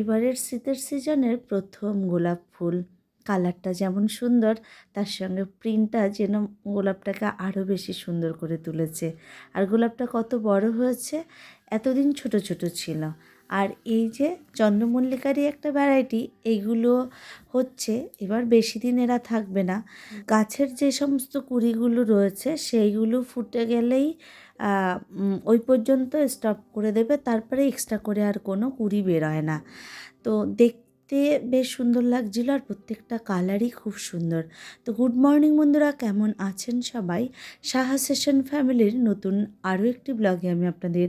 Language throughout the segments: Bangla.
এবারের শীতের সিজনের প্রথম গোলাপ ফুল। কালারটা যেমন সুন্দর, তার সঙ্গে প্রিন্টটা যেন গোলাপটাকে আরও বেশি সুন্দর করে তুলেছে। আর গোলাপটা কত বড় হয়েছে, এতদিন ছোট ছোট ছিল। আর এই যে চন্দ্রমল্লিকারই একটা ভ্যারাইটি, এইগুলো হচ্ছে এবার বেশি দিন এরা থাকবে না। গাছের যে সমস্ত কুঁড়িগুলো রয়েছে সেইগুলো ফুটে গেলেই ওই পর্যন্ত স্টপ করে দেবে, তারপরে এক্সট্রা করে আর কোনো কুঁড়ি বেরোয় না। তো দেখতে বেশ সুন্দর লাগছিল, আর প্রত্যেকটা কালারই খুব সুন্দর। তো গুড মর্নিং বন্ধুরা, কেমন আছেন সবাই? সাহা সেশন ফ্যামিলির নতুন আরও একটি ব্লগে আমি আপনাদের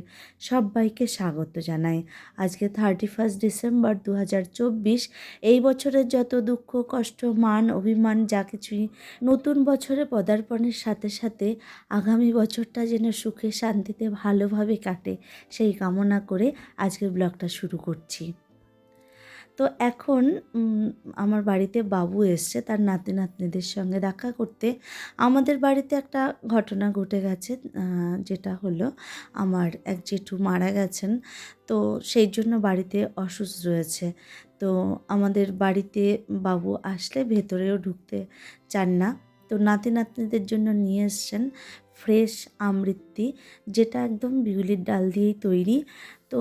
সবাইকে স্বাগত জানাই। আজকে 31 ডিসেম্বর 2024। এই বছরের যত দুঃখ কষ্ট মান অভিমান যা কিছুই, নতুন বছরে পদার্পণের সাথে সাথে আগামী বছরটা যেন সুখে শান্তিতে ভালোভাবে কাটে, সেই কামনা করে আজকের ব্লগটা শুরু করছি। তো এখন আমার বাড়িতে বাবু এসছে তার নাতি নাতনিদের সঙ্গে দেখা করতে। আমাদের বাড়িতে একটা ঘটনা ঘটে গেছে, যেটা হলো আমার এক জেঠু মারা গেছেন। তো সেই জন্য বাড়িতে অসুস্থ রয়েছে। তো আমাদের বাড়িতে বাবু আসলে ভেতরেও ঢুকতে চান না। তো নাতি নাতনিদের জন্য নিয়ে এসছেন ফ্রেশ আমৃত্যি, যেটা একদম বিউলির ডাল দিয়েই তৈরি। তো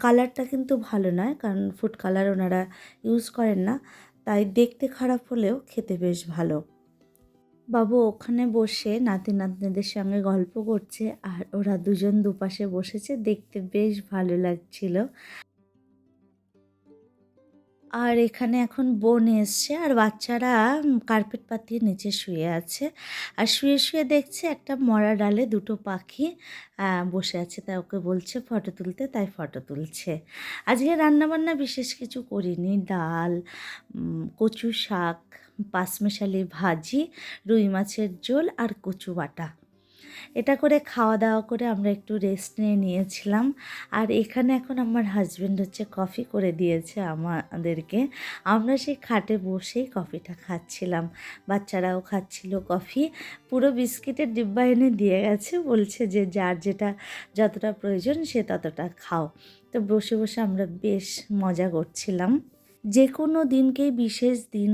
কালারটা কিন্তু ভালো নয়, কারণ ফুড কালার ওনারা ইউজ করেন না, তাই দেখতে খারাপ হলেও খেতে বেশ ভালো। বাবু ওখানে বসে নাতি নাতনিদের সঙ্গে গল্প করছে, আর ওরা দুজন দুপাশে বসেছে, দেখতে বেশ ভালো লাগছিল। আর এখানে এখন বোন এসছে, আর বাচ্চারা কার্পেট পাতিয়ে নিচে শুয়ে আছে। আর শুয়ে শুয়ে দেখছে একটা মরা ডালে দুটো পাখি বসে আছে, তাই ওকে বলছে ফটো তুলতে, তাই ফটো তুলছে। আজকে রান্নাবান্না বিশেষ কিছু করিনি, ডাল, কচু শাক, পাঁচমেশালি ভাজি, রুই মাছের ঝোল আর কচু বাটা। এটা করে খাওয়া দাওয়া করে আমরা একটু রেস্ট নিয়েছিলাম। আর এখানে এখন আমার হাজব্যান্ড হচ্ছে কফি করে দিয়েছে আমাদেরকে। আমরা সেই খাটে বসেই কফিটা খাচ্ছিলাম, বাচ্চারাও খাচ্ছিল কফি। পুরো বিস্কিটের ডিব্বা এনে দিয়ে গেছে, বলছে যে যার যেটা যতটা প্রয়োজন সে ততটা খাও। তো বসে বসে আমরা বেশ মজা করছিলাম। যে কোনো দিনকেই বিশেষ দিন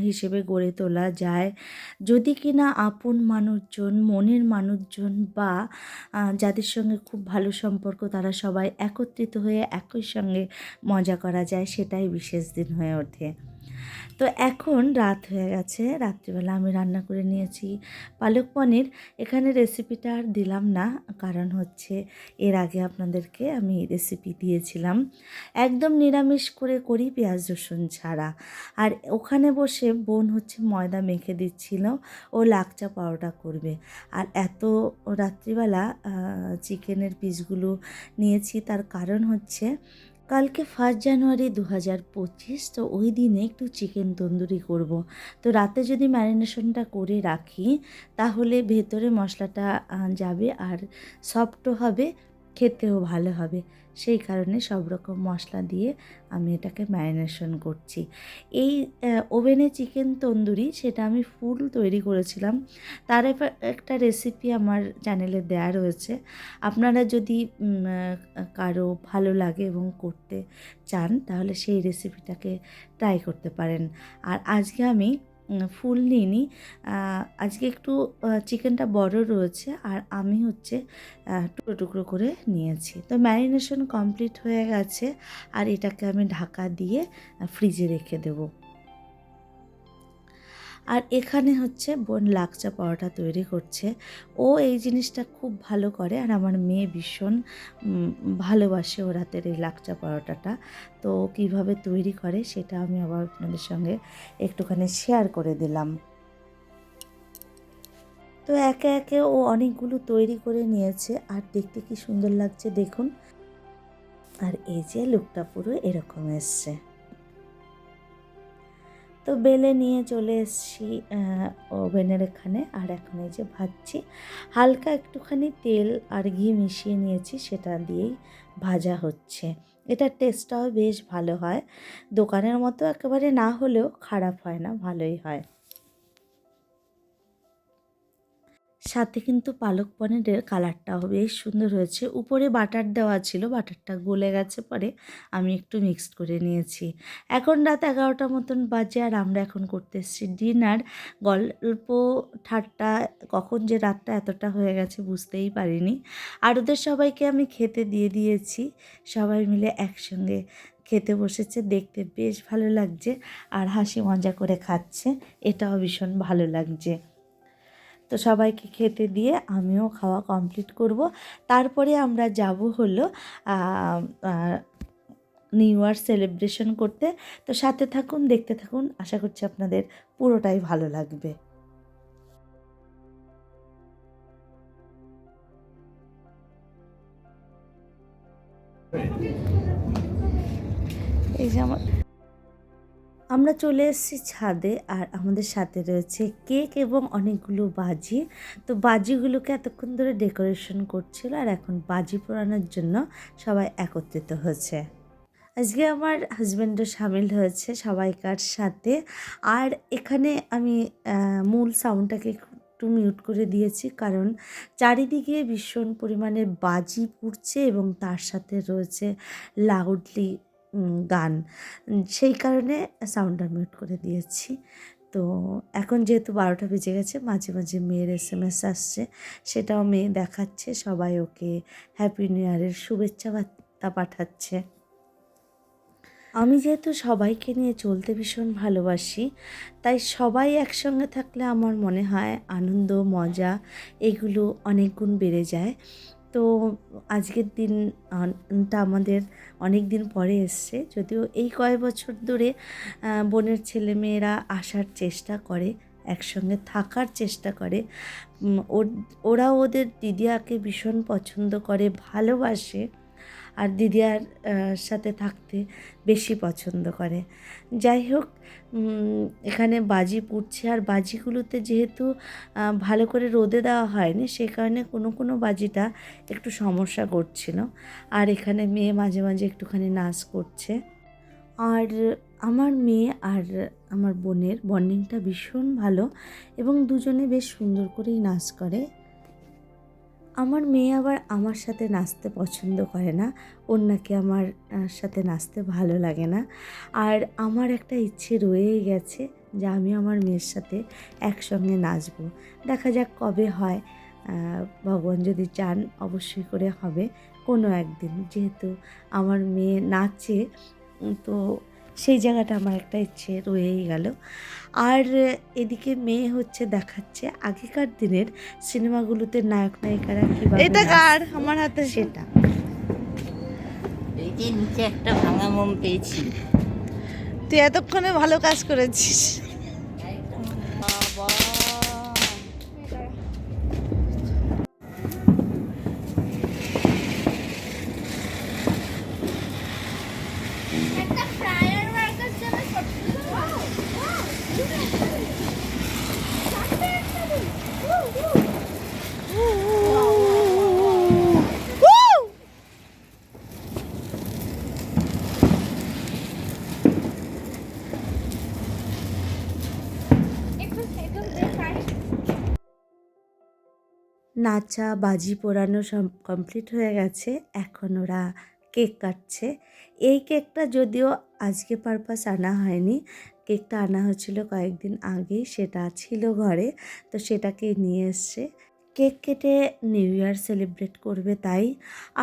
হিসেবে গড়ে তোলা যায় যদি কিনা আপন মানুষজন, মনের মানুষজন বা যাদের সঙ্গে খুব ভালো সম্পর্ক তারা সবাই একত্রিত হয়ে একই সঙ্গে মজা করা যায়, সেটাই বিশেষ দিন হয়ে ওঠে। তো এখন রাত হয়ে গেছে, রাত্রিবেলা আমি রান্না করে নিয়েছি পালক পনির। এখানে রেসিপিটা আর দিলাম না, কারণ হচ্ছে এর আগে আপনাদেরকে আমি রেসিপি দিয়েছিলাম। একদম নিরামিষ করে করি, পেঁয়াজ রসুন ছাড়া। আর ওখানে বসে বোন হচ্ছে ময়দা মেখে দিচ্ছিল, ও লাকচা পরোটা করবে। আর এত রাত্রিবেলা চিকেনের পিসগুলো নিয়েছি, তার কারণ হচ্ছে কালকে 1 জানুয়ারি 2025। তো ওই দিনে একটু চিকেন তন্দুরি করব। তো রাতে যদি ম্যারিনেশনটা করে রাখি তাহলে ভেতরে মশলাটা যাবে আর সফটও হবে, খেতেও ভালো হবে। সেই কারণে সব রকম মশলা দিয়ে আমি এটাকে ম্যারিনেশন করছি। এই ওভেনে চিকেন তন্দুরি সেটা আমি ফুল তৈরি করেছিলাম, তার একটা রেসিপি আমার চ্যানেলে দেয়া রয়েছে। আপনারা যদি কারো ভালো লাগে এবং করতে চান তাহলে সেই রেসিপিটাকে ট্রাই করতে পারেন। আর আজকে আমি ফুল নিইনি, আজকে একটু চিকেনটা বড় রয়েছে, আর আমি হচ্ছে টুকরো টুকরো করে নিয়েছি। তো ম্যারিনেশন কমপ্লিট হয়ে গেছে, আর এটাকে আমি ঢাকা দিয়ে ফ্রিজে রেখে দেবো। আর এখানে হচ্ছে বোন লাকচা পরোটা তৈরি করছে। ও এই জিনিসটা খুব ভালো করে, আর আমার মেয়ে ভীষণ ভালোবাসে ওর হাতের এই লাকচা পরোটাটা। তো কিভাবে তৈরি করে সেটা আমি আবার আপনাদের সঙ্গে একটুখানি শেয়ার করে দিলাম। তো একে একে ও অনেকগুলো তৈরি করে নিয়েছে, আর দেখতে কি সুন্দর লাগছে দেখুন। আর এই যে লুকটা পুরো এরকম এসছে। তো বেলে নিয়ে চলে এসেছি ওভেনের এখানে, আর এখন এই যে ভাজছি। হালকা একটুখানি তেল আর ঘি মিশিয়ে নিয়েছি, সেটা দিয়েই ভাজা হচ্ছে। এটার টেস্টটাও বেশ ভালো হয়, দোকানের মতো একেবারে না হলেও খারাপ হয় না, ভালোই হয়। সাথে কিন্তু পালক পনিরের কালারটাও বেশ সুন্দর হয়েছে। উপরে বাটার দেওয়া ছিল, বাটারটা গলে গেছে, পরে আমি একটু মিক্সড করে নিয়েছি। এখন রাত 11টা মতন বাজে আর আমরা এখন করতে এসেছি ডিনার। গল্প ঠাট্টা কখন যে রাতটা এতটা হয়ে গেছে বুঝতেই পারিনি। আর ওদের সবাইকে আমি খেতে দিয়ে দিয়েছি, সবাই মিলে একসঙ্গে খেতে বসেছে, দেখতে বেশ ভালো লাগছে আর হাসি মজা করে খাচ্ছে, এটাও ভীষণ ভালো লাগছে। তো সবাইকে খেতে দিয়ে আমিও খাওয়া কমপ্লিট করব। তারপরে আমরা যাব হলো নিউ ইয়ার সেলিব্রেশন করতে। তো সাথে থাকুন, দেখতে থাকুন, আশা করছি আপনাদের পুরোটাই ভালো লাগবে। এই যে আমরা চলে এসেছি ছাদে আর আমাদের সাথে রয়েছে কেক এবং অনেকগুলো বাজি। তো বাজিগুলোকে এতক্ষণ ধরে ডেকোরেশন করছিল আর এখন বাজি পোড়ানোর জন্য সবাই একত্রিত হয়েছে। আজকে আমার হাজব্যান্ডও সামিল হয়েছে সবাইকার সাথে। আর এখানে আমি মূল সাউন্ডটাকে একটু মিউট করে দিয়েছি, কারণ চারিদিকে ভীষণ পরিমাণে বাজি পুড়ছে এবং তার সাথে রয়েছে লাউডলি গান, সেই কারণে সাউন্ডটা মিউট করে দিয়েছি। তো এখন যেহেতু 12টা বেজে গেছে, মাঝে মাঝে মেয়ের SMS আসছে, সেটাও মেয়ে দেখাচ্ছে, সবাই ওকে হ্যাপি নিউ ইয়ারের শুভেচ্ছা বার্তা পাঠাচ্ছে। আমি যেহেতু সবাইকে নিয়ে চলতে ভীষণ ভালোবাসি, তাই সবাই একসঙ্গে থাকলে আমার মনে হয় আনন্দ মজা এগুলো অনেক গুণ বেড়ে যায়। তো আজকের দিনটা আমাদের অনেক দিন পরে এসছে, যদিও এই কয়েক বছর ধরে বোনের ছেলেমেয়েরা আসার চেষ্টা করে, একসঙ্গে থাকার চেষ্টা করে। ওরা ওদের দিদিয়াকে ভীষণ পছন্দ করে, ভালোবাসে, আর দিদিয়ার সাথে থাকতে বেশি পছন্দ করে। যাই হোক, এখানে বাজি পুড়ছে আর বাজিগুলোতে যেহেতু ভালো করে রোদে দেওয়া হয়নি, সে কারণে কোনো বাজিটা একটু সমস্যা করছিল। আর এখানে মেয়ে মাঝে মাঝে একটুখানি নাচ করছে। আর আমার মেয়ে আর আমার বোনের বন্ডিংটা ভীষণ ভালো এবং দুজনে বেশ সুন্দর করেই নাচ করে। আমার মেয়ে আবার আমার সাথে নাচতে পছন্দ করে না, ওর নাকি আমার সাথে নাচতে ভালো লাগে না। আর আমার একটা ইচ্ছে রয়েই গেছে যে আমি আমার মেয়ের সাথে একসঙ্গে নাচবো। দেখা যাক কবে হয়, ভগবান যদি চান অবশ্যই করে হবে কোনো একদিন। যেহেতু আমার মেয়ে নাচে, তো সেই জায়গাটা আমার একটা ইচ্ছে রয়েই গেল। আর এদিকে মেয়ে হচ্ছে দেখাচ্ছে আগেকার দিনের সিনেমাগুলোতে নায়ক নায়িকারা কীভাবে, এটা কার আমার হাতে, সেটা। এই যে নিচে একটা ভাঙা মোম পেয়েছি। তুই এতক্ষণে ভালো কাজ করেছিস। বাবা, নাচা বাজি পোড়ানো সব কমপ্লিট হয়ে গেছে, এখন ওরা কেক কাটছে। এই কেকটা যদিও আজকে পারপাস আনা হয়নি, কেকটা আনা হয়েছিল কয়েকদিন আগেই, সেটা ছিল ঘরে, তো সেটাকে নিয়ে এসছে। কেক কেটে নিউ ইয়ার সেলিব্রেট করবে তাই।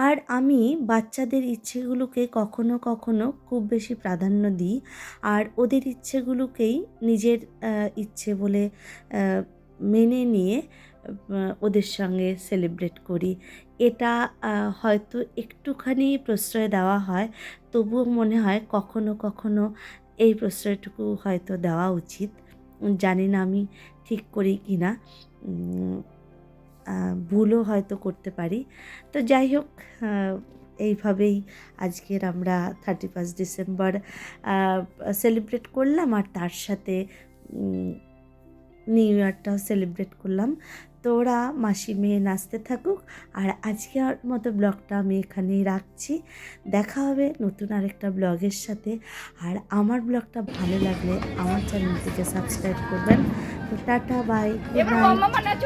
আর আমি বাচ্চাদের ইচ্ছেগুলোকে কখনো কখনো খুব বেশি প্রাধান্য দিই, আর ওদের ইচ্ছেগুলোকেই নিজের ইচ্ছে বলে মেনে নিয়ে ওদের সঙ্গে সেলিব্রেট করি। এটা হয়তো একটুখানি প্রশ্রয় দেওয়া হয়, তবুও মনে হয় কখনো কখনো এই প্রশ্রয়টুকু হয়তো দেওয়া উচিত। জানি না আমি ঠিক করি কি না, ভুলও হয়তো করতে পারি। তো যাই হোক, এইভাবেই আজকের আমরা 31 ডিসেম্বর সেলিব্রেট করলাম, আর তার সাথে নিউ ইয়ারটাও সেলিব্রেট করলাম। তো ওরা মাসি মেয়ে নাচতে থাকুক, আর আজকের মতো ব্লগটা আমি এখানেই রাখছি। দেখা হবে নতুন আরেকটা ব্লগের সাথে। আর আমার ব্লগটা ভালো লাগলে আমার চ্যানেলটিকে সাবস্ক্রাইব করবেন। তো টাটা, বাই, গুড নাইট।